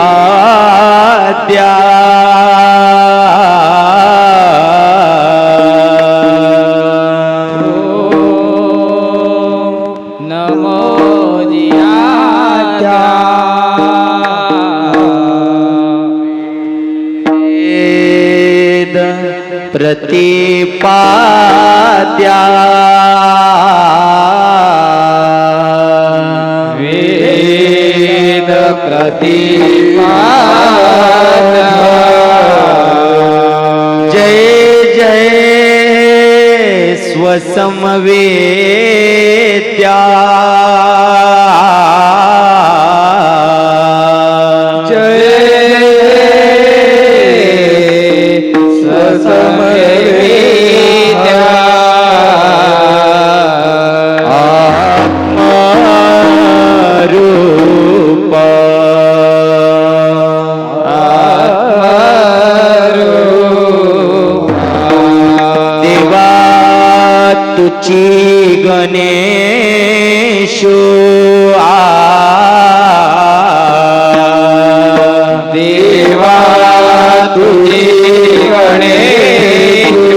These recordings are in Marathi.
आद्या प्रतिपाद्या वेद प्रतिपाद्या जय जय स्वसमवेद्या तुची गणेशो देवा तुझी गणेशो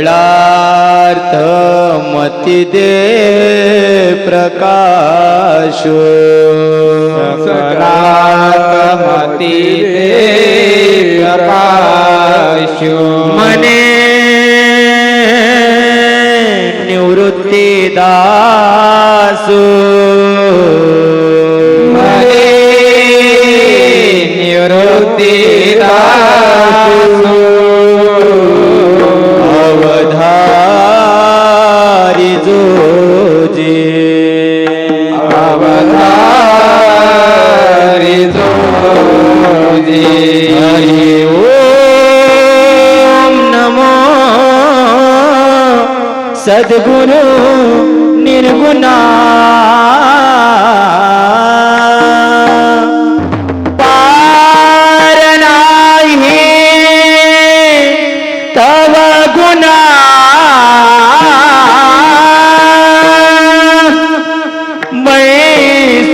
सकळार्थ मती दे प्रकाशो सकळार्थ मती दे प्रकाशो मने निवृत्ती दासो मने निवृत्ती दासो अवधारी जोजे अवधारी जोजे हरि ओम नमो सद्गुरु निर्गुणा पार नाही तव गुणा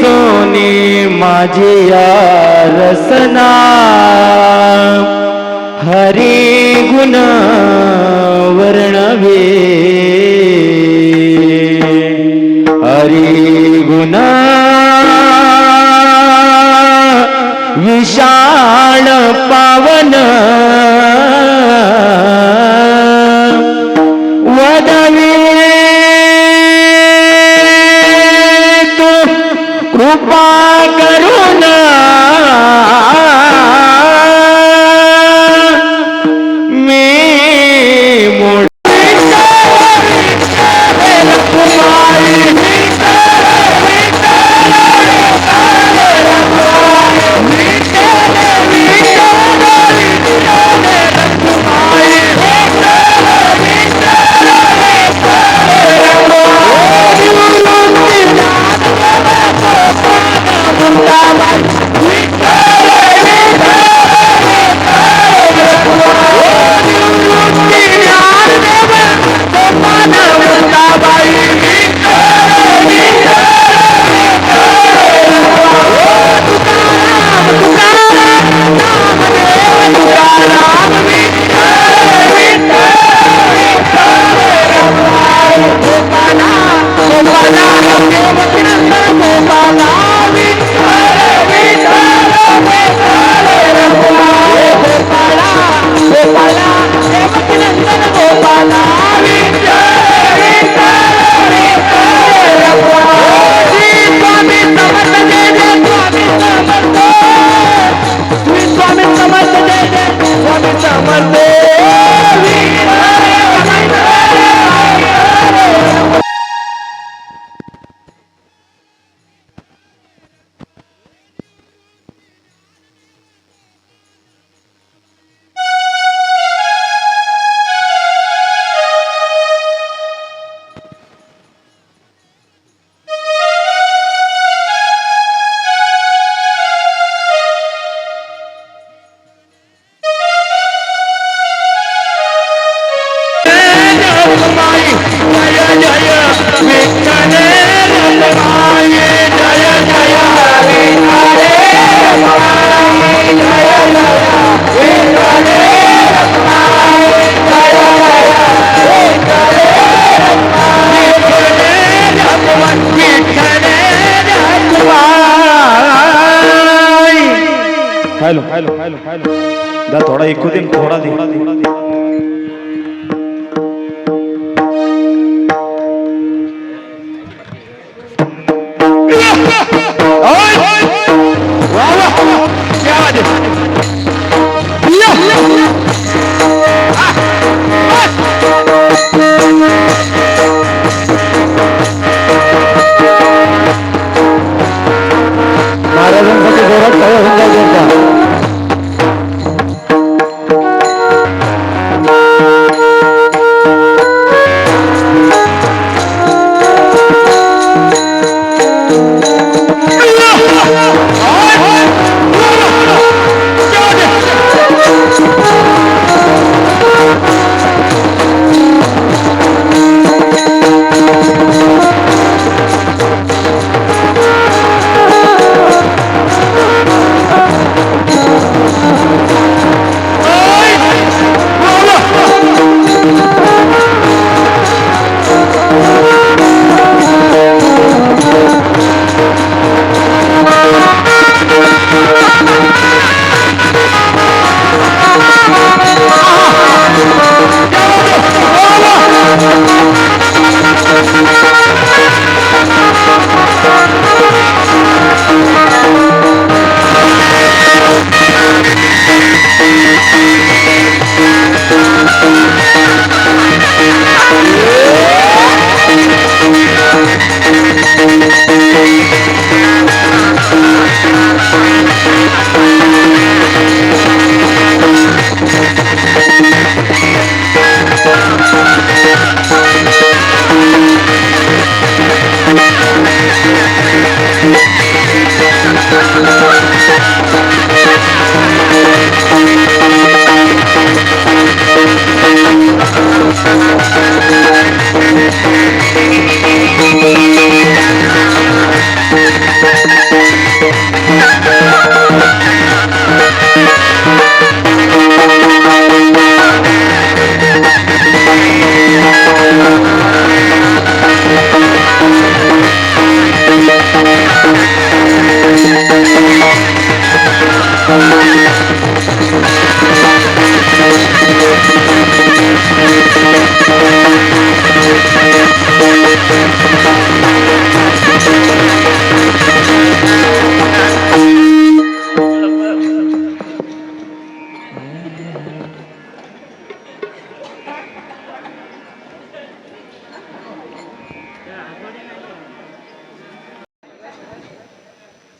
सोनी माझी रसना हरी गुण वर्णवे हरी गुण विशाल पावन वदवी तू कृपा करुण मी जय जय विठ्ठल रखमाई दा थोड़ा इको दे थोड़ा दे महाराजांसाठी जोरात तयार होऊन जाऊ द्यायचा.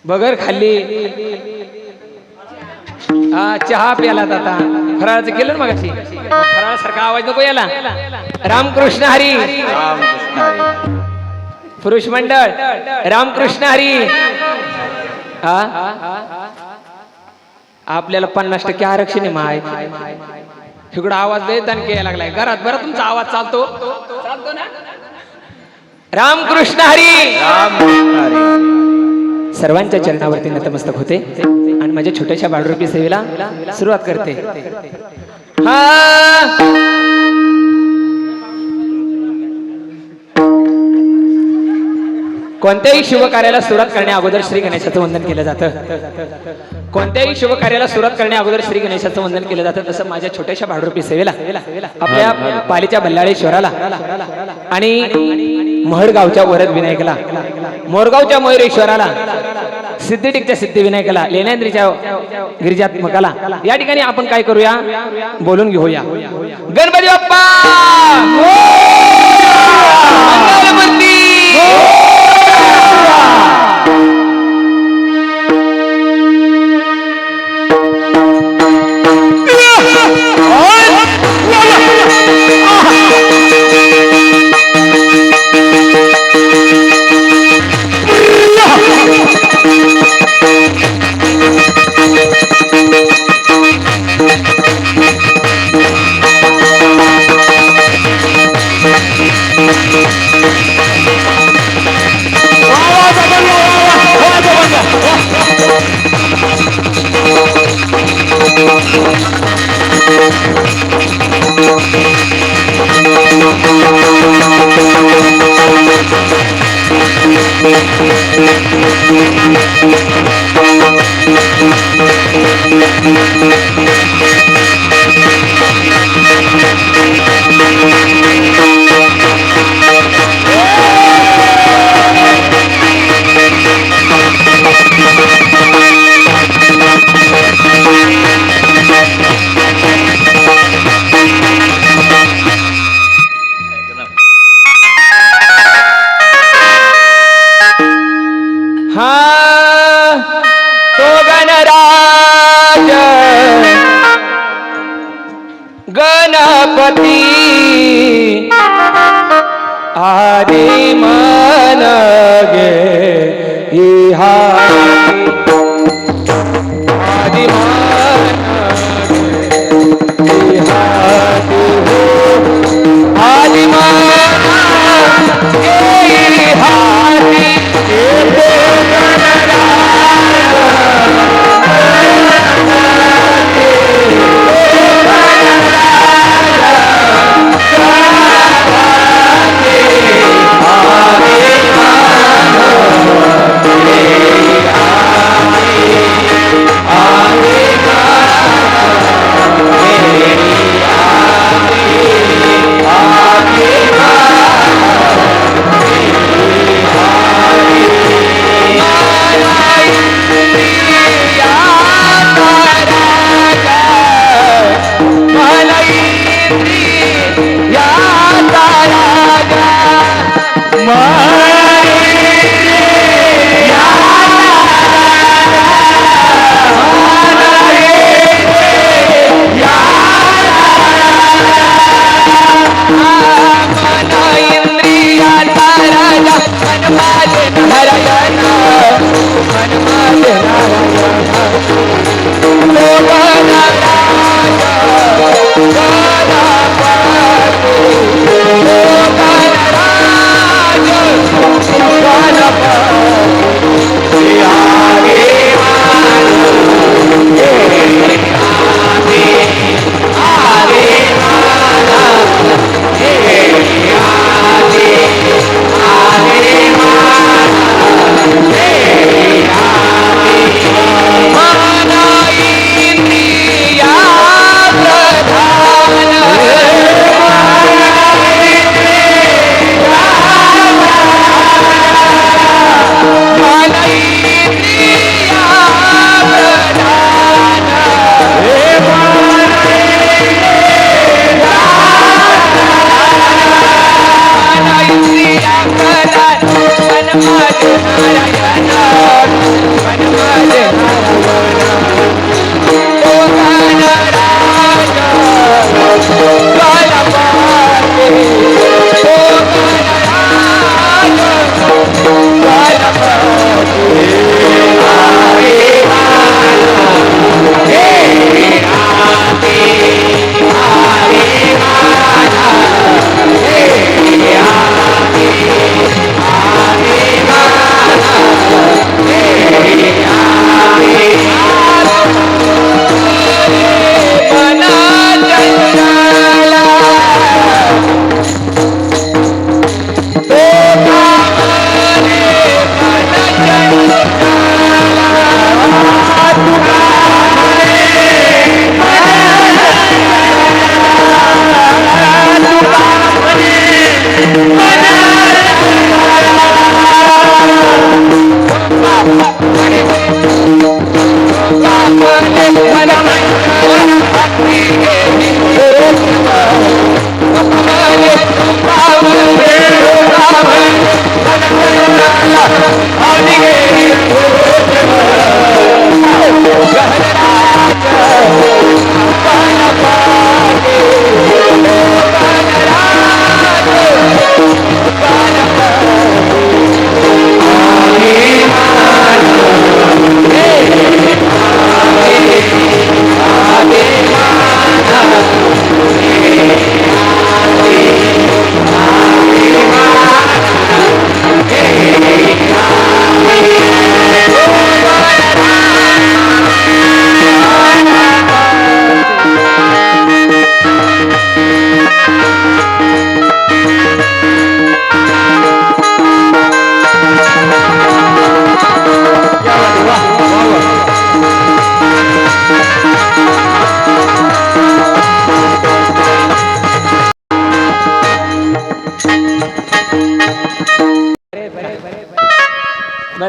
बगर खाल्ली हा चहा प्याला आता फराळाचं केलं ना मगाशी फराळ सारखा आवाज नको याला रामकृष्ण हरी पुरुष मंडळ रामकृष्ण हरी हा आपल्याला 50% आरक्षण आहे माय तिकडं आवाज देत आणि यायला लागलाय घरात बरं तुमचा आवाज चालतो ना रामकृष्ण हरी सर्वांच्या चरणावरती नतमस्तक होते आणि माझ्या छोट्याशा बाळरूपी सेवेला सुरुवात करते. कोणत्याही शुभ कार्याला सुरुवात करण्या अगोदर श्री गणेशाचं वंदन केलं जातं. कोणत्याही शुभ कार्याला सुरुवात करण्या अगोदर श्री गणेशाचं वंदन केलं जातं. तसं माझ्या छोट्याशा बाळरूपी सेवेला आपल्या पालीच्या बल्लाळेश्वराला आणि महडगावच्या वरद विनायकला मोरगावच्या मयुरेश्वराला सिद्धिटिकच्या सिद्धिविनायकाला लेण्याद्रीच्या गिरिजात्मकाला या ठिकाणी आपण काय करूया बोलून घेऊया. गणपती बाप्पा मंगलमूर्ती हा तो गणराज गणपती आदि मन गे इहा आदि मन गे इहा आदि मन गे इहा Yeah.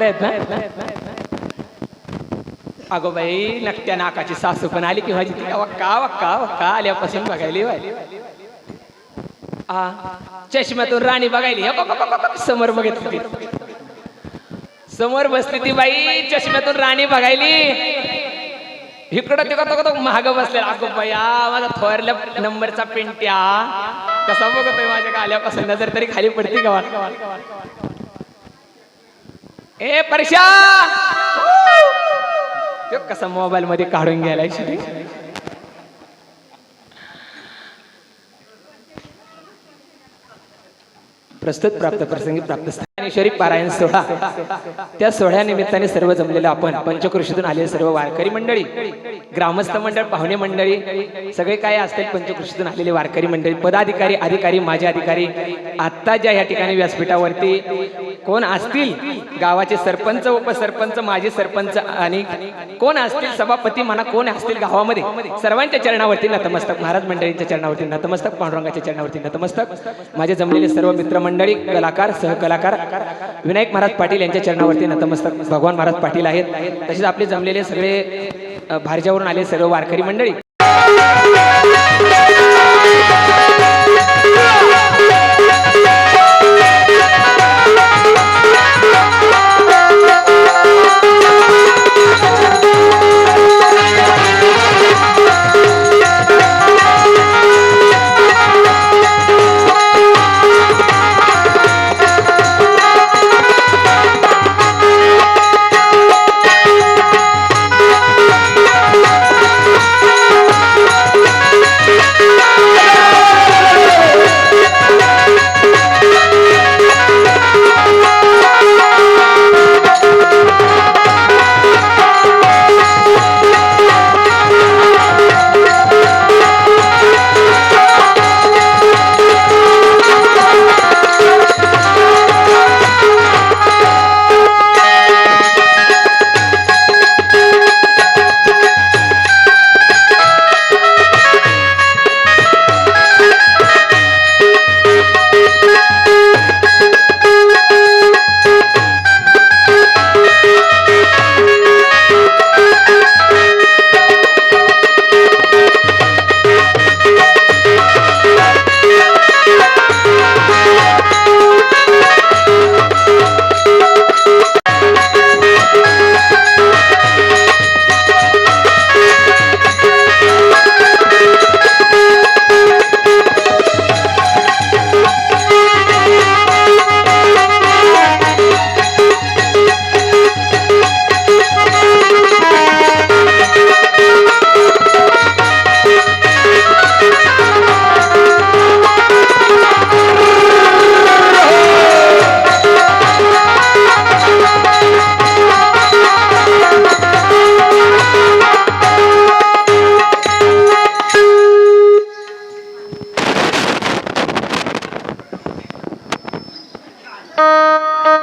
आहेत ना? अगो बाई, नकट्या नाकाची सासू पण आली की माझी ती वक्का वक्का वक्का आल्यापासून बघायली बाई. चष्म्यातून राणी बघायली, समोर बघितली ती, समोर बसली ती बाई, चष्म्यातून राणी बघायली, इकडं तिकडं महाग बसलेला. अगो बया, माझा थोरल्या नंबरचा पिंट्या कसा बघतोय माझ्या आल्यापासून, नजर तरी खाली पडती का? ए परशा, तो कसा मोबाईल मध्ये काढून गेलाय. प्रस्तुत प्राप्त प्रसंगी प्राप्त ज्ञानेश्वरी पारायण सोहळा, त्या सोहळ्यानिमित्ताने सर्व जमलेले आपण पंचकृषीतून आलेले सर्व वारकरी मंडळी, ग्रामस्थ मंडळ, पाहुणे मंडळी, सगळे काय असतील पंचकृषीतून आलेले वारकरी मंडळी, पदाधिकारी, अधिकारी, माजी अधिकारी, आता ज्या या ठिकाणी व्यासपीठावरती कोण असतील, गावाचे सरपंच, उपसरपंच, माजी सरपंच आणि कोण असतील, सभापती म्हणा, कोण असतील गावामध्ये, सर्वांच्या चरणावरती नतमस्तक, महाराज मंडळींच्या चरणावरती नतमस्तक, पांडुरंगाच्या चरणावरती नतमस्तक, माझे जमलेले सर्व मित्रमंडळी, कलाकार, सहकलाकार, विनायक महाराज पाटील यांच्या चरणावरती नतमस्तक, भगवान महाराज पाटील आहेत. तसेच आपले जमलेले सगळे भारजावरून आले सर्व वारकरी मंडळी.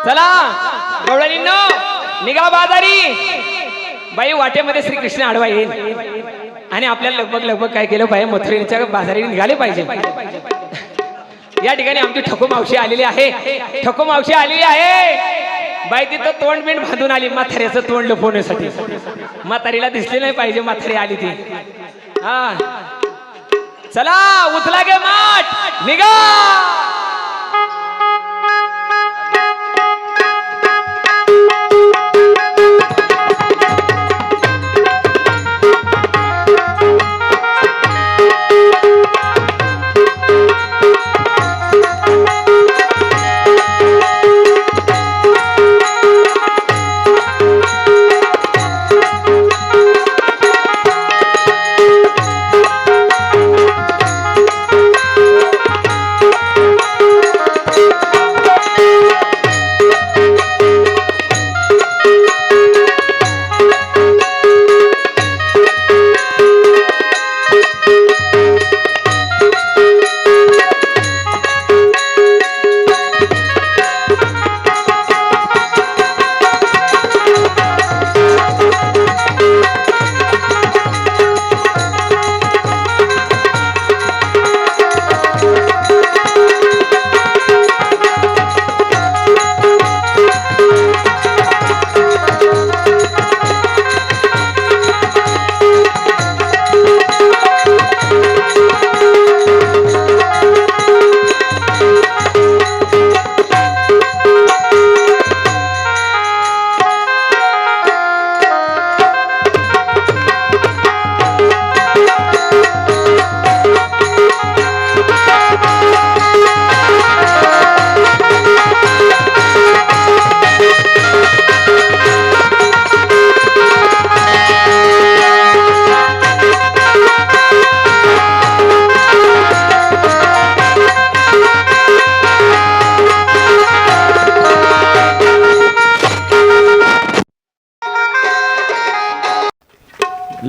चला गवळणींनो, निघा बाजारी. बाई, वाटेमध्ये श्रीकृष्ण आडवा येईल आणि आपल्याला लगभग काय केलं पाहिजे, मथुरेच्या बाजारी निघाले पाहिजे. या ठिकाणी आमची ठको मावशी आलेली आहे, ठको मावशी आलेली आहे. बाई तिथं तोंड बिंड बांधून आली म्हाताऱ्याचं तोंड लपवण्यासाठी. म्हातारीला दिसली नाही पाहिजे, म्हातारी आली ती. हा चला, उचला गे माठ, निघा.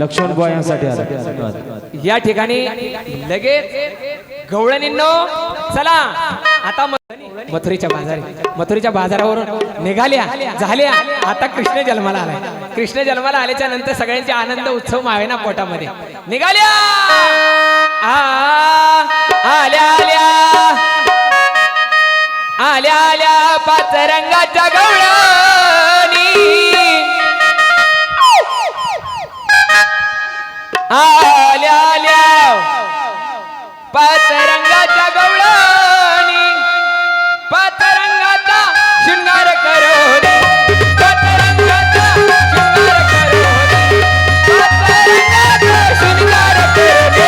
लक्ष्मण बुवा यांसाठी आला. या ठिकाणी लगेच गवळणींनो चला आता मथुरेच्या बाजारावरून निघाल्या झाल्या. आता कृष्ण जन्माला आलाय. कृष्ण जन्माला आल्याच्या नंतर सगळ्यांचे आनंद उत्सव मावेना पोटामध्ये निघाल्या. आल्या आल्या आल्या आल्या पाच रंगाच्या गवळणी आल्या आल्या पाच रंगाच्या गवळणी पाच रंगाचा शृंगार करो पाच रंगाचा शृंगार करो पाच रंगाचा शृंगार करो.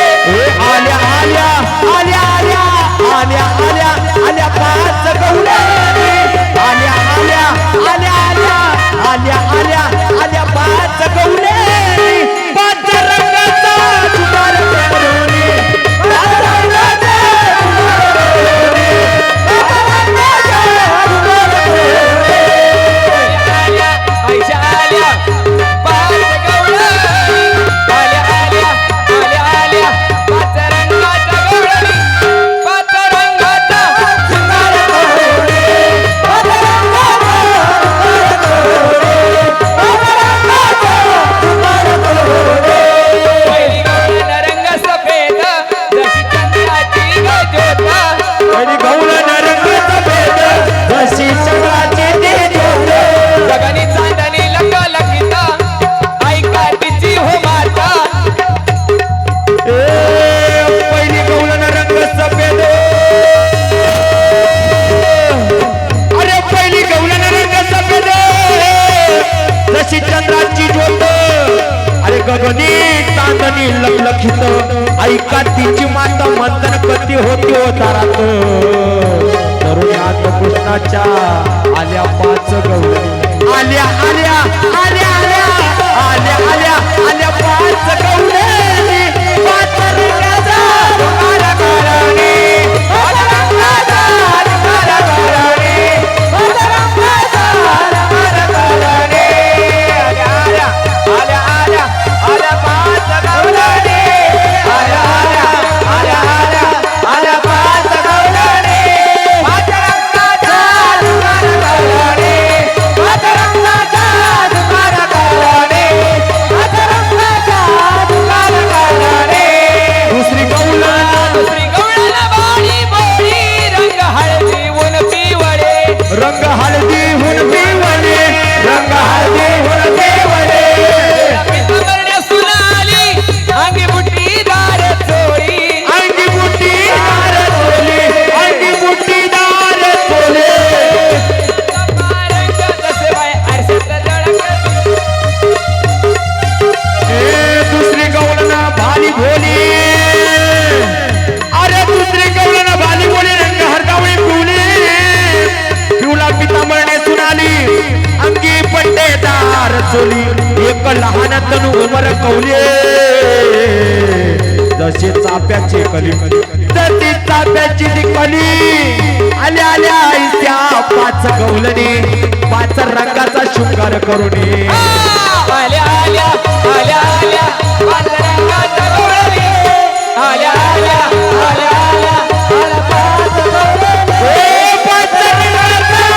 आल्या आल्या आल्या आल्या आल्या आल्या आल्या पाच गवळणी आल्या आल्या आल्या आल्या आल्या आल्या आल्या पाच गवळणी पाच रंगाचा शृंगार करोनी पाच रंगाचा शृंगार करोनी आल्या आयशा आल्या पाच गवळणी आल्या आल्या आल्या आल्या पाच रंगाच्या गवळणी पाच रंगाचा शृंगार करोनी पाच रंगाचा पहिली गवळण रंग सफेद जशी चंद्राची गजोत आणि गवळण रंग सफेद जशी चंद्राची ते ज्योत गगनी चांदणी लखलखित ऐका तिची हो माता पहिली गवळण रंग सफेद अरे पहिली गवळण रंग सफेद जशी चंद्राची ज्योत अरे गगनी चांदणी लखलखित ऐका तिची माता मंथन कधी होती हो दारात तरुणात कृष्णाच्या आल्या पाच गवळणी आल्या आल्या आल्या आल्या आल्या आल्या आल्या पाच गवळणी पाच रंगाचा शृंगार करोनी पाच रंगाचा शृंगार करोनी पाच रंगाचा शृंगार करोनी आल्या आल्या आल्या आल्या आल्या पाच गवळणी आल्या आल्या आल्या आल्या आल्या पाच गवळणी पाच रंगाचा शृंगार करोनी पाच रंगाचा शृंगार करोनी पाच रंगाचा शृंगार करोनी दुसरी गवळण दुसरी गवळण बाळी बोळी रंग हळदी ऊन पिवळे रंग हळदी हुन पिवळे रंग हळदी हुन पिवळे पितळ्या सुनाली अंगी बुट्टीदार चोळी अंगी बुट्टीदार चोली अंगी बुट्टीदार चोले रंग जसे बाय आरशात झळकती दुसरी गवळण भाली भोली अरे दुसरी गवळण भाली भोली रंग हरकावळी पिवली पिवला पितांबरने सुनाली अंगी पट्टेदार चोली एक लहान तनु उमर कवले जशी चाप्याची कली जशी चाप्याची ती कली आल्या आल्या आयत्या पाच गवळणी पाच रंगाचा शृंगार करूनी आल्या आल्या आल्या आल्या पाच रंगाच्या गवळणी आल्या आल्या आल्या आल्या आल्या पाच गवळणी पाच रंगाचा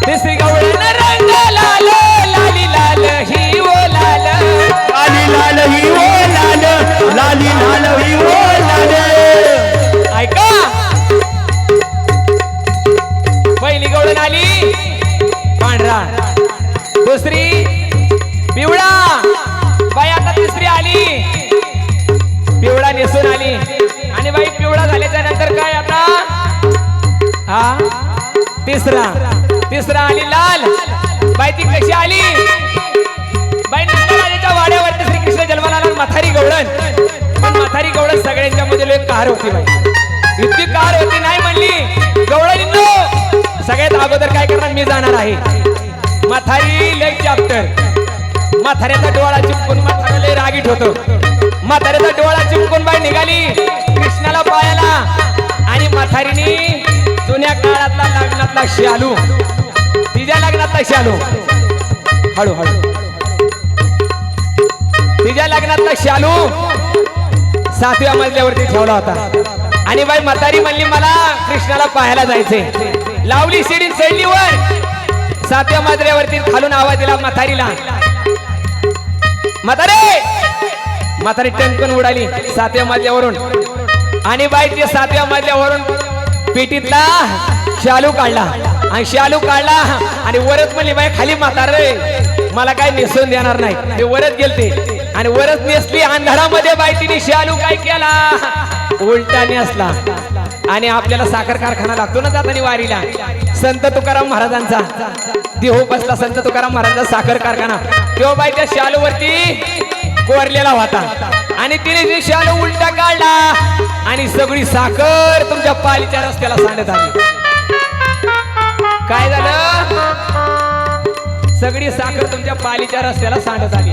तिसरी गवळण रंग लाल लाली लाल ही ओ लाल लाली लाल ही ओ लाल लाली लाल ही ओ लाल ऐका पहिली गवळण आली पांढरा दुसरी पिवळा बाई आता तिसरी आली पिवळा नेसून आली आणि बाई पिवळा झाल्याच्या नंतर काय आता हा तिसरा आली लाल बाई ती कशी आली बाई नंदराजाच्या वाड्यावरती म्हातारी गवळण, पण म्हातारी गवळण सगळ्यांच्या मध्ये लय कार होती बाई. इतकी कार होती नाही म्हणली गवळणींनो सगळ्यात अगोदर काय करणार मी जाणार आहे. म्हातारी लय चॅप्टर, म्हाताऱ्याचा डोळा चिपकून म्हातारा लय रागीट होतो. म्हाताऱ्याचा डोळा चिपकून बाई निघाली कृष्णाला पायाला. आणि म्हातारीने जुन्या काळातला लग्नातला शालू, तिच्या लग्नातला शालू हळूहळू तिच्या लग्नातला शालू 7व्या मजल्यावरती ठेवला होता. आणि बाई म्हातारी म्हणली मला कृष्णाला पाहायला जायचंय. लावली शिडी चढली वर 7व्या मजल्यावरती, खालून आवाज दिला म्हातारीला. म्हातारी टणकन उडाली 7व्या मजल्यावरून. आणि बाई ते 7व्या मजल्यावरून पेटीतला शालू काढला आणि शालू काढला आणि वरच म्हणली बाई खाली म्हातारे मला काय नेसून देणार नाही. ते वरच गेलते आणि वरच नेसली. अंधारामध्ये बाई तिने शालू काय केला उलटा नेसला. आणि आपल्याला साखर कारखाना लागतो ना जाताना वारीला, संत तुकाराम महाराजांचा देहो बसला संत तुकाराम महाराजांचा साखर कारखाना. तेव्हा बाई त्या शालूवरती कोरलेला होता आणि तिने जे शालू उलटा काढला आणि सगळी साखर तुमच्या पालीच्या रस्त्याला सांडत आली. काय झालं? सगळी साखर तुमच्या पालीच्या रस्त्याला सांडत आली.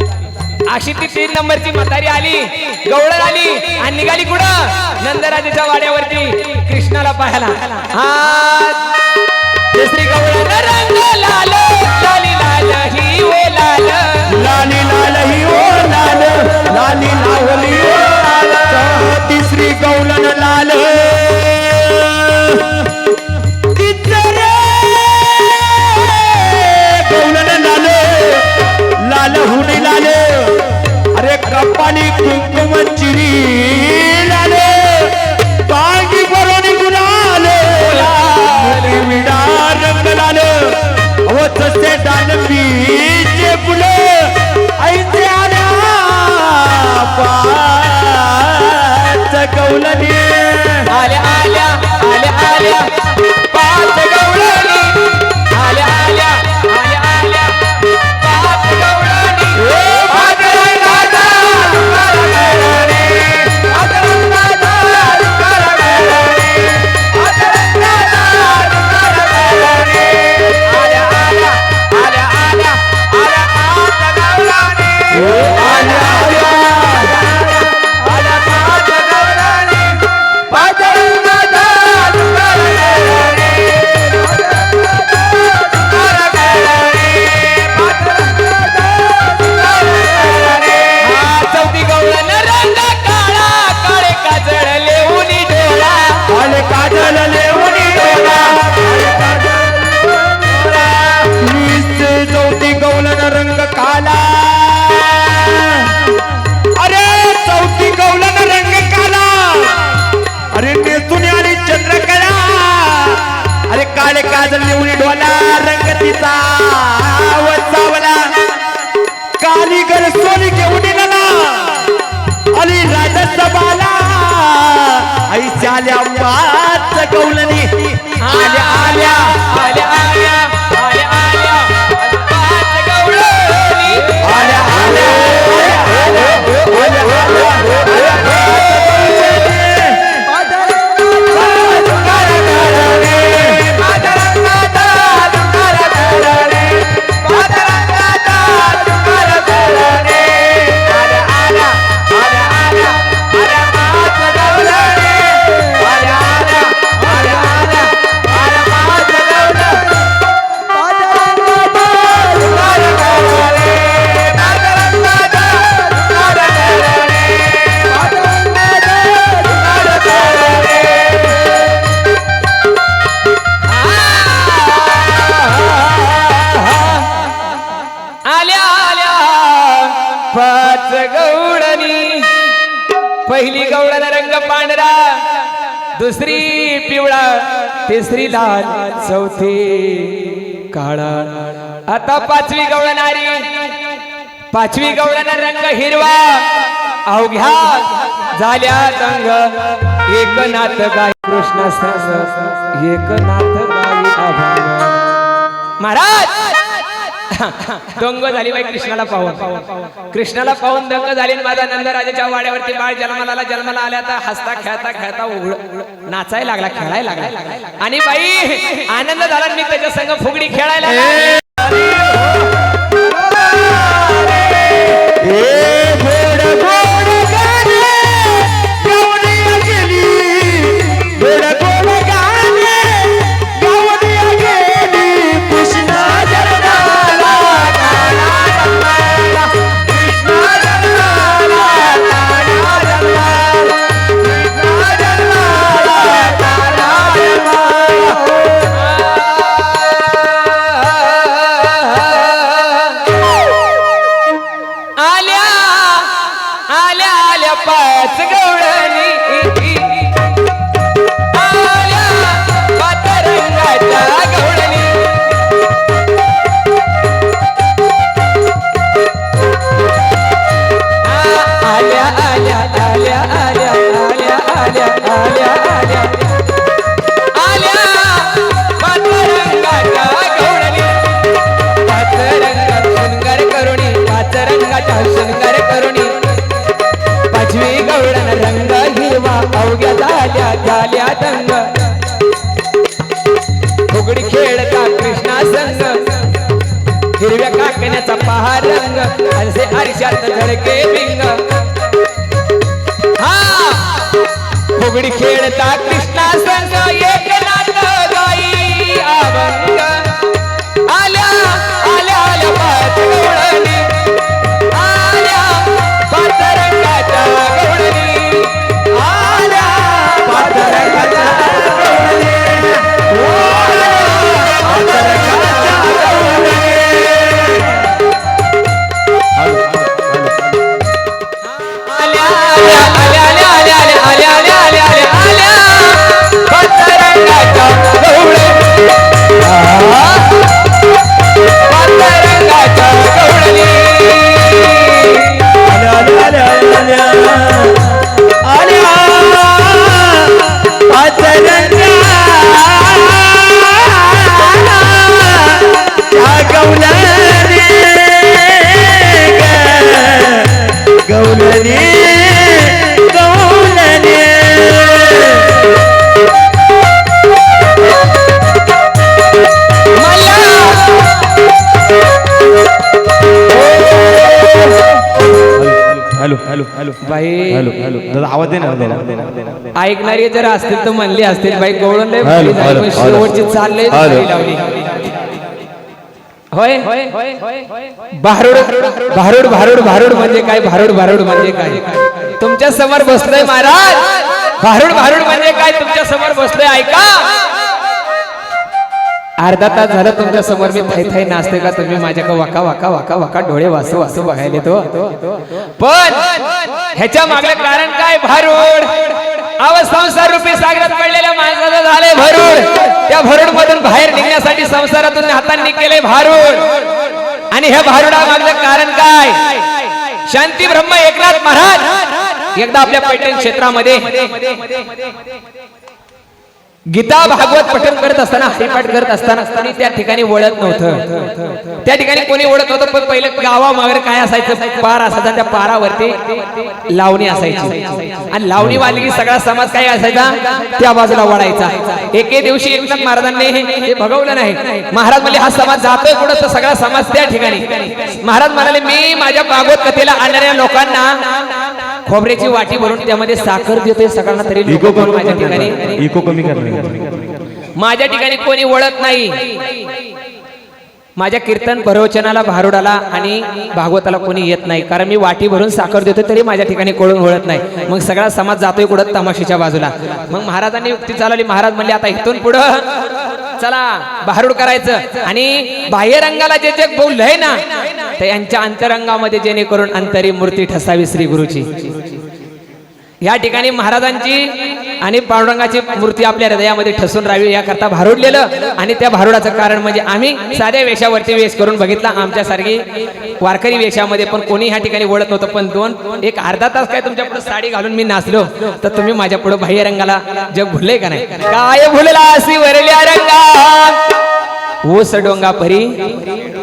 अशी ती 3 नंबरची म्हातारी आली, गवळण आली आणि निघाली कुठं नंदराजाच्या वाड्यावरती कृष्णाला पाहायला. श्री गवळण रंग लाल लाली लाल ही ओ लाल लाली लाल ही ओ लाल लाली लावली ओ लाल. तिसरी गवलन लाल गवलन लाल लाल हुनी लाल. अरे कपाली कुंकुम चिरी लाल बागी बरोनी गुलाल विडा रंग लाल. अहो तसे दानवीचे फुलं ऐसे आल्या पाच गवलनी आल्या आल्या आल्या आल्या पाच गवळणी आल्या आल्या आल्या आल्या पाच गवळणी. पांडुरंगाचा तुकाराम पांडुरंगाचा तुकाराम पांडुरंगाचा तुकाराम. आल्या आल्या आल्या आल्या आल्या पाच गवळणी आल्या आल्या आल्या पाच गवळणी पांडुरंगाचा चौथी गवळण रंग काळा काळे काजळ लेऊनी डोळा काळे काजल लेवणी डोला. चौथी गवलन रंग काला. अरे चौथी गवलन रंग काला. अरे नेसून आली चंद्रकला. अरे काळे काजल लेवणी डोला रंग तिचा वचावला. कारीगर सोनी घेऊन निघाला अली राजसभाला. ऐच्या आल्या पाच गवलनी आल्या आल्या आल्या आल्या आल्या आल्या पाच गवळणी आल्या आल्या पाच गवळणी. पहिली गवळण रंग पांढरा, दुसरी पिवळा, तिसरी लाल, चौथी काळा. आता पाचवी गवळण आली. पाचवी गवळण रंग हिरवा. अवघ्या झाल्या तंग एकनाथ गाय कृष्ण संग एकनाथ गाई अभंग. महाराज दंग झाली बाई कृष्णाला पाहून. कृष्णाला पाहून दंग झाली. माझा नंदराजाच्या वाड्यावरती बाळ जन्माला आल्या तर हसता खेळता खेळता नाचायला लागला, खेळायला लागला. आणि बाई आनंद झाला. मी त्याच्या संग फुगडी खेळायला लागले. पाच गवळणी आल्या पातरंगाच्या गवळणी. आल्या आल्या आल्या आल्या आल्या आल्या आल्या आल्या आल्या पातरंगाच्या गवळणी. पातरंगात शृंगार करुणी, पातरंगाच्या शृंगार करुणी. पाचवी गवळण रंग हिरवा अवघ्या झाल्या दंग. फुगडी खेळता कृष्णा संग, हिरव्या काकण्याचा पहा रंग. असे आरशात झळके बिंग. हा फुगडी खेळता कृष्णा संग, एक नात गाई अभंग. आल्या आल्या आल्या पाच गवळणी, आल्या पातरंगाच्या गवळणी. आल्या पातरंगाच्या गवळणी, पातरंगाच्या गवळणी. आल्या आल्या आल्या आल्या आल्या आल्या आल्या आल्या आल्या पातरंगाच्या गवळणी. पातरंगाच्या गवळणी. गौलनी गौलनी हॅलो हॅलो हॅलो बाई हॅलो हॅलो दादा आवाज दे ना. ऐकणारी जर असतील तर म्हणले असतील बाई गवळण लय हॅलो, भारी झाली, पण हॅलो, शेवटची चाल लय हॅलो. भारी लावली. होय भारूड भारूड भारूड भारूड म्हणजे काय? भारूड भारूड म्हणजे काय? तुमच्या समोर बसलोय महाराज. भारूड भारूड म्हणजे काय? तुमच्या समोर बसलोय ऐका. अर्धा तास झालं तुमच्या समोर मी थाई थाई नाचते का? तुम्ही माझ्याकडे वाका वाका वाका वाका डोळे वासू वासू बघायले तो. पण ह्याच्या मागलं कारण काय? भारूड. संसार रूपी सागरात पडलेल्या माणसाचं झालंय भरूड. त्या भरूड मधून बाहेर निघण्यासाठी संसारातून हातांनी केले भारूड. आणि ह्या भारूडा मागलं कारण काय? शांती ब्रह्म एकनाथ महाराज एकदा आपल्या पैठण क्षेत्रामध्ये गीता भागवत पठण करत असताना, हरिपाठ करत असताना त्या ठिकाणी वळत नव्हतं. त्या ठिकाणी कोणी वळत नव्हतं. पण पहिले गावामागे काय असायचं? पार असायचा. त्या पारावरती लावणी असायची. आणि लावणी वाजली की सगळा समाज काय असायचा? त्या बाजूला वळायचा. एके दिवशी एकनाथ महाराजांनी हे भगवलं नाही. महाराज म्हणले हा समाज जातोय कुठं? तर सगळा समाज त्या ठिकाणी. महाराज म्हणाले मी माझ्या भागवत कथेला आणणाऱ्या लोकांना खोबऱ्याची वाटी भरून त्यामध्ये साखर देतोय सगळ्यांना, तरी माझ्या ठिकाणी इको कमी करणे. माझ्या ठिकाणी कोणी वळत नाही. माझ्या कीर्तन प्रवचनाला, भारुडाला आणि भागवताला कोणी येत नाही. कारण मी वाटी भरून साखर देतोय तरी माझ्या ठिकाणी कोणी वळत नाही. मग सगळा समाज जातोय कुठं? तमाशीच्या बाजूला. मग महाराजांनी युक्ती चालवली. महाराज म्हणले आता इथून पुढं चला भारूड करायचं. आणि बाह्यरंगाला जे जे बोललंय ना ते यांच्या अंतरंगामध्ये जेणेकरून अंतरी मूर्ती ठसावी श्री गुरुची. या ठिकाणी महाराजांची आणि पांडुरंगाची मूर्ती आपल्या हृदयामध्ये ठसून राहावी याकरता भारूडलेलं. आणि त्या भारूडाचं कारण म्हणजे आम्ही साध्या वेशावरती वेश करून बघितला. आमच्यासारखी वारकरी वेशामध्ये पण कोणी ह्या ठिकाणी वळत नव्हतं. पण एक अर्धा तास काय तुमच्या पुढे साडी घालून मी नाचलो तर तुम्ही माझ्या पुढे बाह्य रंगाला जग भुलले का नाही? काय भुलला अशी वरल्या रंगा ऊस डोंगा परी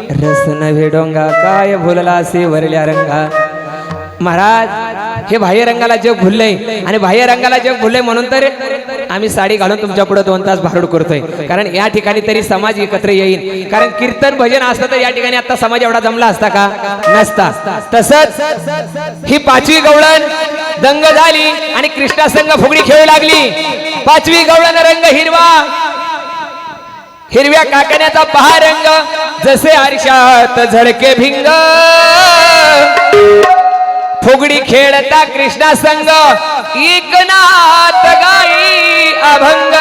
रस नव्हे डोंगा काय भुलला से वरल्या रंगा. महाराज हे बाह्य रंगाला जग भुललंय आणि बाह्य रंगाला जग भुललंय म्हणून तर आम्ही साडी घालून तुमच्या पुढे 2 तास भारूड करतोय. कारण या ठिकाणी तरी समाज एकत्र येईल. कारण कीर्तन भजन असतं तर या ठिकाणी आता समाज एवढा जमला असता का? नसता. तसंच ही 5वी गवळण दंग झाली आणि कृष्णा संघ फुगडी खेळू लागली. 5वी गवळण रंग हिरवा, हिरव्या काकण्याचा पहा रंग, जसे आरशात झळके भिंग. फुगडी खेळता कृष्णा संघ, एकनाथ गाई अभंग.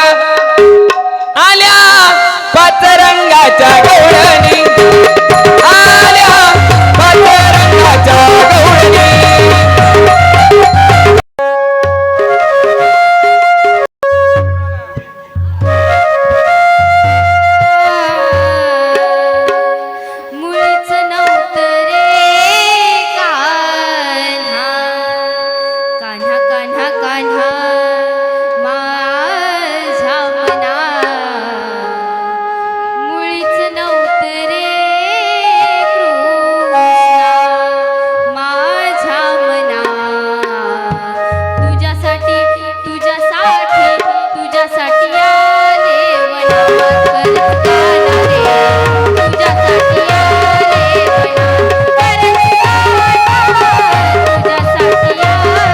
आल्या 5 रंगाच्या गवळणी, आल्या 5 रंगाच्या गवळणी. मुळीच नव्हतं रे कान्हा, कान्हा कान्हा कान्हा माझ्या मना. मुळीच नव्हतं रे कृष्णा माझ्या मना. तुझ्यासाठी तुझ्यासाठी तुझ्यासाठी आले वनात करत गाणं रे. तुझ्यासाठी आले वनात करत गाणं,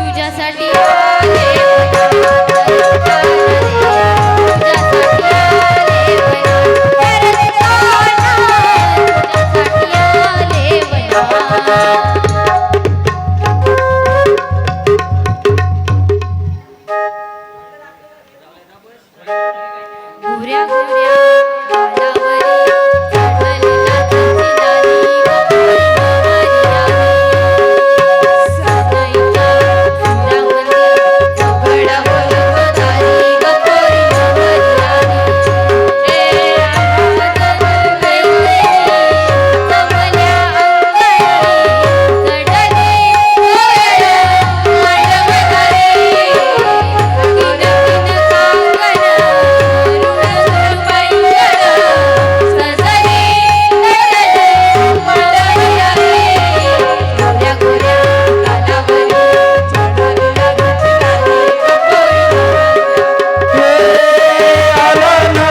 तुझ्यासाठी आले गोऱ्या गोऱ्या गालावरी चढवलेला तुझी लाली गपोरी गवरी. सनईच्या फुलामध्ये चौघडावर दारी गपोरी गवरी. हे आनंद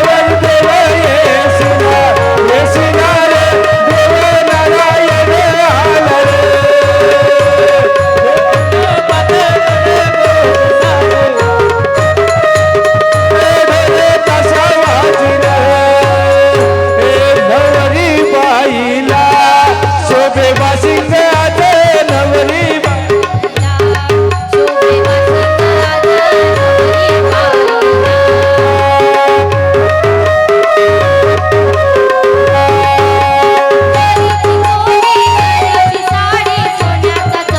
वेगवेगळी चवल्या अंगणी, चढली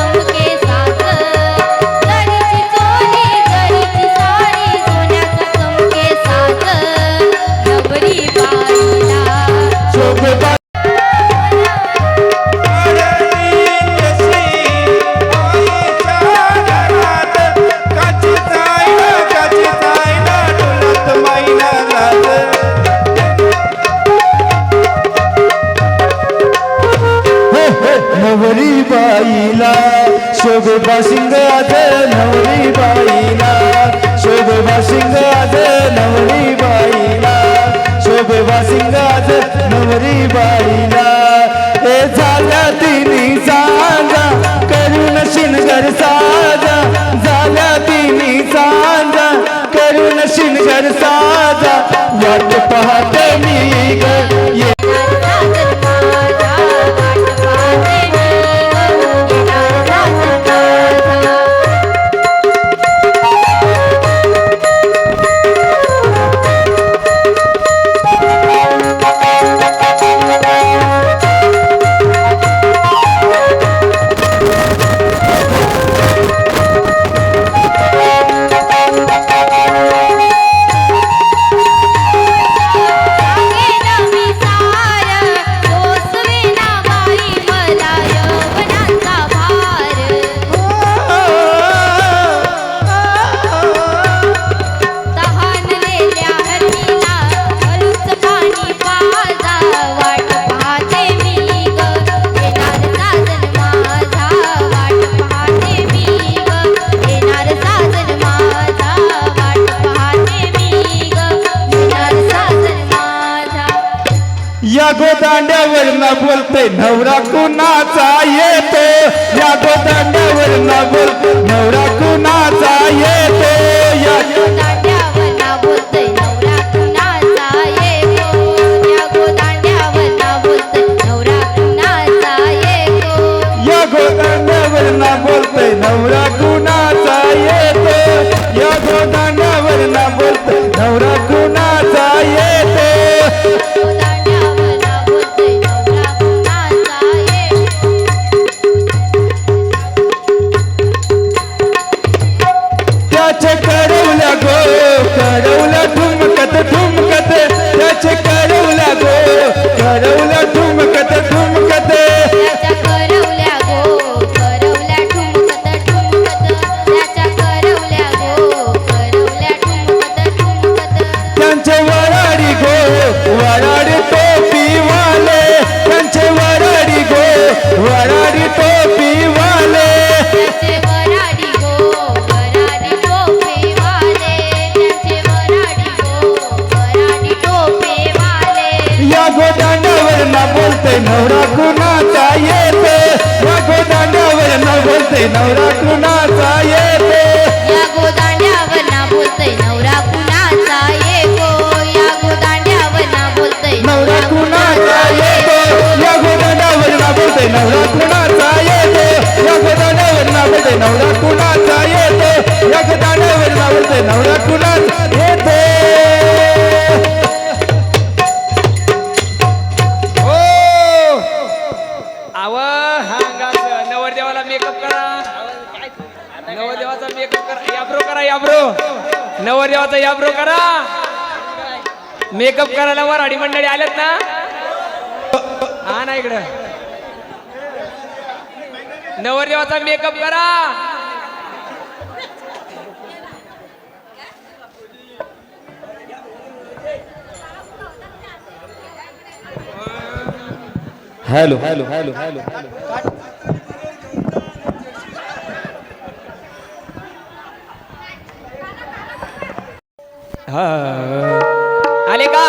कोयल मांडवधारी. तीन तीन नवरी बाईला शोभा सिंग आज नवरी बाईला शोभा सिंग आज नवरी बाईला शोभा सिंग आज नवरी बाईला. हे झाल्या तिन्ही सांगा करून शिनगर साजा झाल्या तिन्ही सांगा करून शिनगर साजा. वाट पाहते मी ग ये वाट पाहते मी ग, येणार राजा. या गोदांड्यावर ना बोलतोय नवरा कुणाचा येतो या गोदांड्यावर ना बोलतोय नवरा कुणाचा येतो या गोदांड्यावर ना बोलतोय नवरा कुणाचा येतो या गोदांड्यावर ना बोलतोय नवरा कुणाचा येतो या गोदांड्यावर ना बोलतोय नवरा कुणाचा येतो या गोदांड्यावर ना बोलतोय नवरा कुणाचा येतो गोदांड्यावर ना बोलतोय नवरा कुणाचा येतो त्याचे करवल्या ठुमकत ठुमकत त्याचे करवल्या ठुमकत ठुमकत त्याच्या करवल्या ठुमकत ठुमकत त्याच्या करवल्या ठुमकत ठुमकत त्यांचे वराडी टोपी वाले त्यांचे वराडी टोपी वाले त्याचे वराडी टोपेवाले त्याचे वराडी टोपेवाले या गोदांड्यावर ना बोलते नवरा कुणाचा येतो या गोदांड्यावर ना बोलते नवरा कुणाचा येतो या गोदांड्यावर ना बोलतोय नवरा कुणाचा येतो या गोदांड्यावर ना बोलतोय नवरा कुणाचा येतो या गोदांड्यावर ना बोलते नवरा कुणाचा येतो या गोदांड्यावर ना बोलते नवरा कुणाचा येतो या गोदांड्यावर ना बोलते नवरा कुणाचा येतो आव नवरदेवाला मेकअप करा नवरदेवाचा मेकअप करा याब्रो नवरदेवाचा याब्रो करा मेकअप करायला वराडी मंडळी आलेत ना हा ना इकडं नवरदेवाचा मेकअप करा हॅलो आले का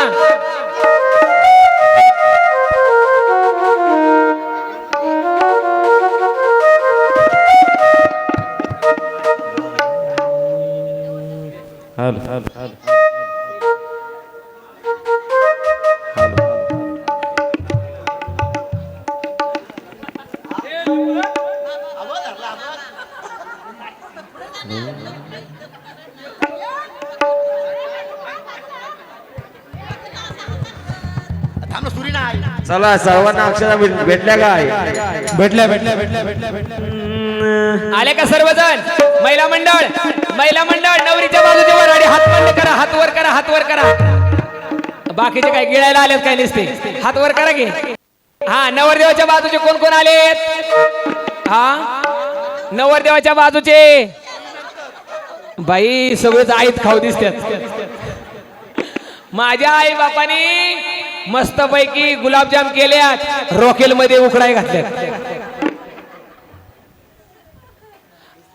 चला सर्वांना अक्षरा भेटल्या काय भेटल्या आले का सर्वजण महिला मंडळ नवरीच्या बाजूच्या वराडी हात वर करा बाकीचे काय गिळायला आलेत काय नसते हात वर करा की हा नवरदेवाच्या बाजूचे कोण कोण आलेत हा नवरदेवाच्या बाजूचे बाई सगळेच आईत खाऊ दिसतात माझ्या आई बापानी मस्त पैकी गुलाबजाम केल्यात रॉकेल मध्ये उकडाय घातल्यात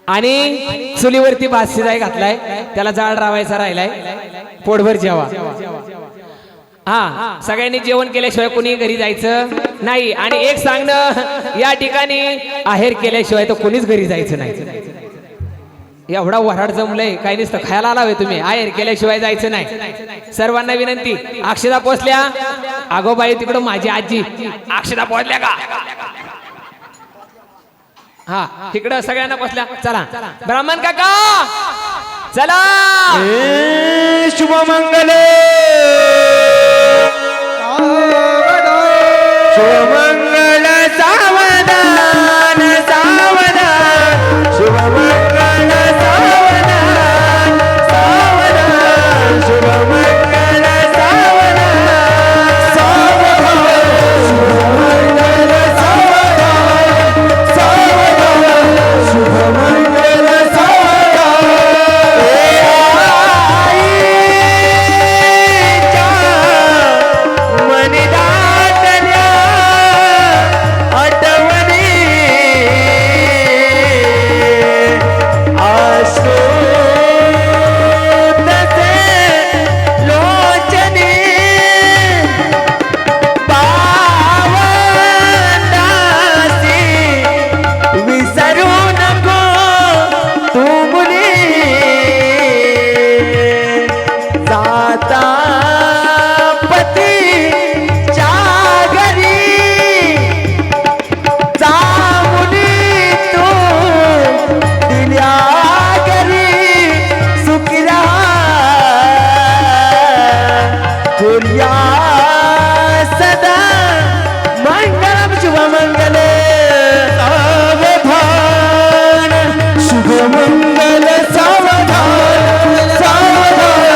आणि चुलीवरती भात शिजाय घातलाय त्याला जाळ रावायचा राहिलाय पोटभर जेवा हा सगळ्यांनी जेवण केल्याशिवाय कोणी घरी जायचं नाही आणि एक सांगणं या ठिकाणी आहेर केल्याशिवाय तर कोणीच घरी जायचं नाही एवढा वराड जमलंय काही नसतं खायला आलावे तुम्ही आहेर केल्याशिवाय जायचं नाही सर्वांना विनंती अक्षता पोचल्या आगोबाई तिकडं माझी आजी अक्षता पोचल्या का हा तिकडं सगळ्यांना पोचल्या चला ब्राह्मण काका चला शुभमंगल शुभमंगल सावधान शुभमंगल सावधान शुभमंगल शुभमंगल बोलिया सदा मंगलम शुभ मंगले सावधान शुभ मंगल सावधान सावधान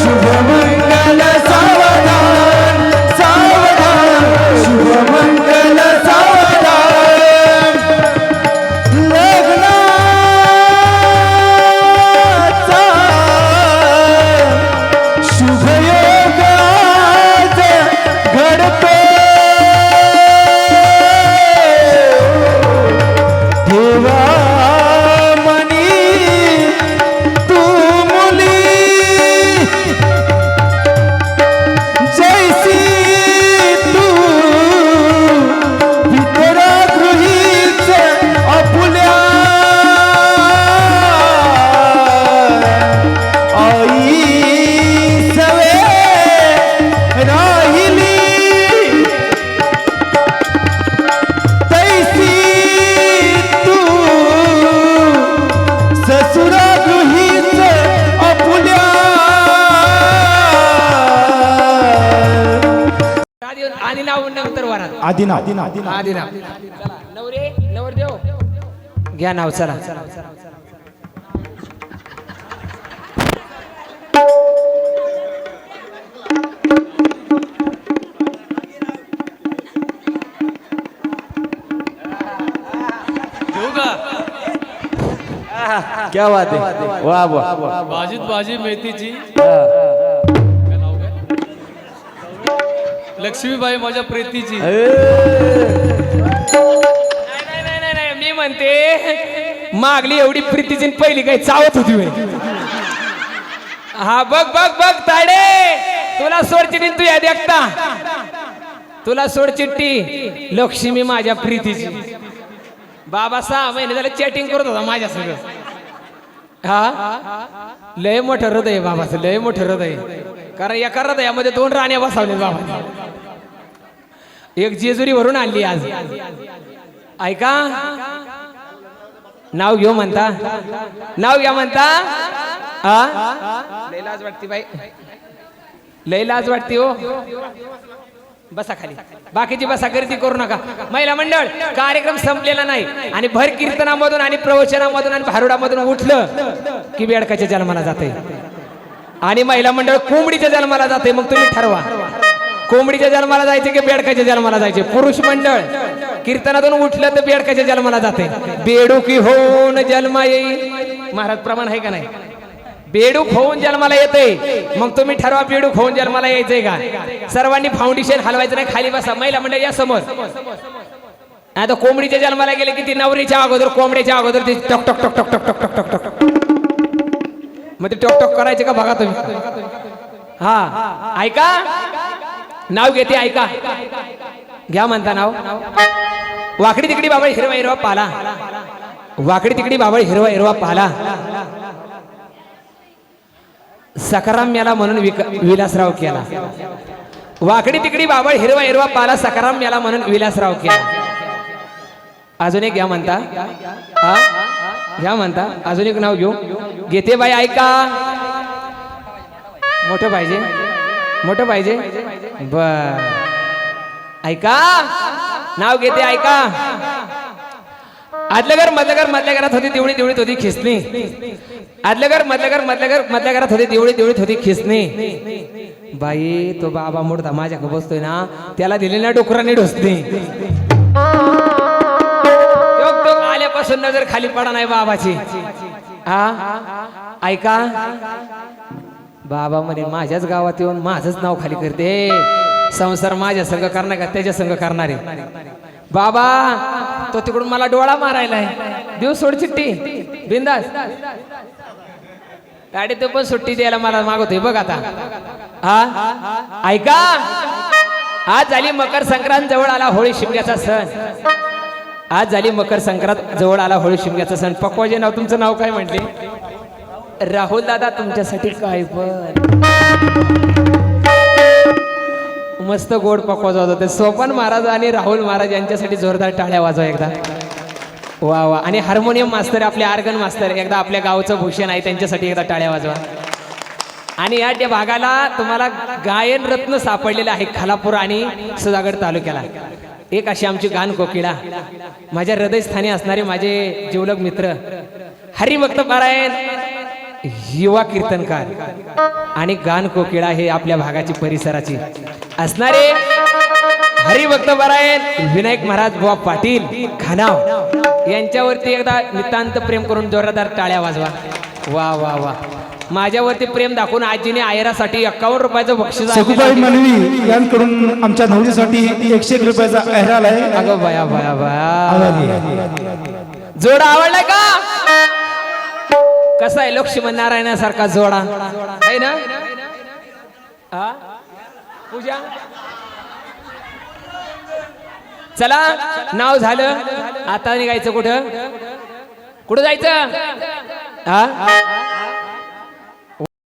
शुभ मंगल सावधान सावधान शुभ मंगल सावधान लग्नाचा शुभ योग आज घडतो देवा मनी तू मुली जैसी तू भितरा गृहीच आपुल्या आई सवे राहिली तैसी तू ससुरा गृहीच आपुल्या आधी नाव नंतर वरात आदिना आधी नाव नवरे नवरदेव घ्या नाव चला क्या बात है वाह वाह बाजीत बाजी मेथीची लक्ष्मीबाई माझ्या प्रीतीची नाही मी म्हणते मागली एवढी प्रीतीची आणि पहिली काही चावत होती होय. हा बघ बघ बघ ताडे तुला सोड चिठ्ठी तू या देखता तुला सोड चिठ्ठी लक्ष्मी माझ्या प्रीतीची बाबा 6 महिने झाले चॅटिंग करत होता माझ्या सगळं हा लय मोठं हृदय बाबाचं लय मोठं हृदय कारण एका हृदयामध्ये 2 राण्या बसवल्या बाबा एक जेजुरी भरून आणली आज ऐका नाव घेऊ म्हणता नाव घ्या म्हणता हा लय लाज वाटते बाई लय लाज वाटते हो बसा खाली बाकीची बसा गर्दी करू नका महिला मंडळ कार्यक्रम संपलेला नाही आणि भर कीर्तनामधून आणि प्रवचनामधून आणि भारुडामधून उठलं की बेडकाच्या जन्माला जाते आणि महिला मंडळ कोंबडीच्या जन्माला जाते मग तुम्ही ठरवा कोंबडीच्या जन्माला जायचे की बेडकाच्या जन्माला जायचे पुरुष मंडळ कीर्तनातून उठलं तर बेडकाच्या जन्माला जाते बेडुकी होऊन जन्मा येईल महाराज प्रमाण आहे का नाही बेडूक होऊन जन्माला येते मग तुम्ही ठरवा बेडूक होऊन जन्माला यायचंय का सर्वांनी फाउंडेशन हलवायचं नाही खाली बसा महिला मंडळ या समोर आता कोंबडीच्या जन्माला गेले की ती नवरीच्या अगोदर कोंबड्याच्या अगोदर ती टक टक टक टक टक टक टक टक टक मग ते टक टक करायचे का बघा तुम्ही हा ऐका नाव घेते ऐका घ्या म्हणता नाव वाकडी तिकडी बाबळ हिरवा हिरवा पाला वाकडी तिकडी बाबळ हिरवा हिरवा पाला सकाराम मेला म्हणून विलासराव केला वाकडी तिकडी बाबळ हिरवा हिरवा पाला सकाराम मेला म्हणून विलासराव केला अजून एक घ्या म्हणता हा घ्या म्हणता अजून एक नाव घेऊ घेते बाई ऐका मोठं पाहिजे बर ऐका नाव घेते ऐका आदल्या घर मधल्या घरात होती दिवळीत होती खिसणी आदल्या घर मधल्या घरात होती दिवळीत होती खिसणी बाई तो बाबा मोठा माझ्याकडे बसतोय ना त्याला दिलेल्या डोकराने ढोसते आल्यापासून नजर खाली पडा नाही बाबाची हा ऐका बाबा म्हणे माझ्याच गावात येऊन माझंच नाव खाली करते संसार माझ्या संग करणार का त्याच्या संग करणारे बाबा तो तिकडून मला डोळा मारायलाय देऊ सोड चिठ्ठी बिंदास गाडी तो पण सुट्टी द्यायला मला मागवतोय बघ आता हा ऐका आज झाली मकर संक्रांत जवळ आला होळी शिमग्याचा सण आज झाली मकर संक्रांत जवळ आला होळी शिमग्याचा सण पक्वाजे नाव तुमचं नाव काय म्हटले राहुल दादा तुमच्यासाठी काय पण मस्त गोड पकवाज होते सोपान महाराज आणि राहुल महाराज यांच्यासाठी जोरदार टाळ्या वाजवा एकदा वा वा आणि हार्मोनियम मास्तर आपले आर्गन मास्तर एकदा आपल्या गावचं भूषण आहे त्यांच्यासाठी एकदा टाळ्या वाजवा आणि या त्या भागाला तुम्हाला गायन रत्न सापडलेलं आहे खालापूर आणि सुधागड तालुक्याला. एक अशी आमची गान कोकिळा, माझ्या हृदयस्थानी असणारे माझे जिवलग मित्र हरिभक्त पारायण, युवा कीर्तनकार आणि गान कोकिळा हे आपल्या भागाची परिसराची असणारे हरिभक्त पारायण विनायक महाराज बुवा पाटील खानाव यांच्यावरती एकदा नितांत प्रेम करून जोरदार टाळ्या वाजवा. वा वा वा. माझ्यावरती प्रेम दाखवून आजीने आयरासाठी 51 रुपयाचं बक्षीस सखुबाई आणलेलं आहे. मनवी यांकडून आमच्या नवरीसाठी 101 रुपयाचा अहराल आहे. अगं बया बया बया, आवाज. जोडा आवडलाय का? कसा आहे लक्ष्मण नारायणासारखा जोडा आहे ना? हा? पूजा चला, नाव झालं, आता निघायचं कुठं? कुठं जायचं? हा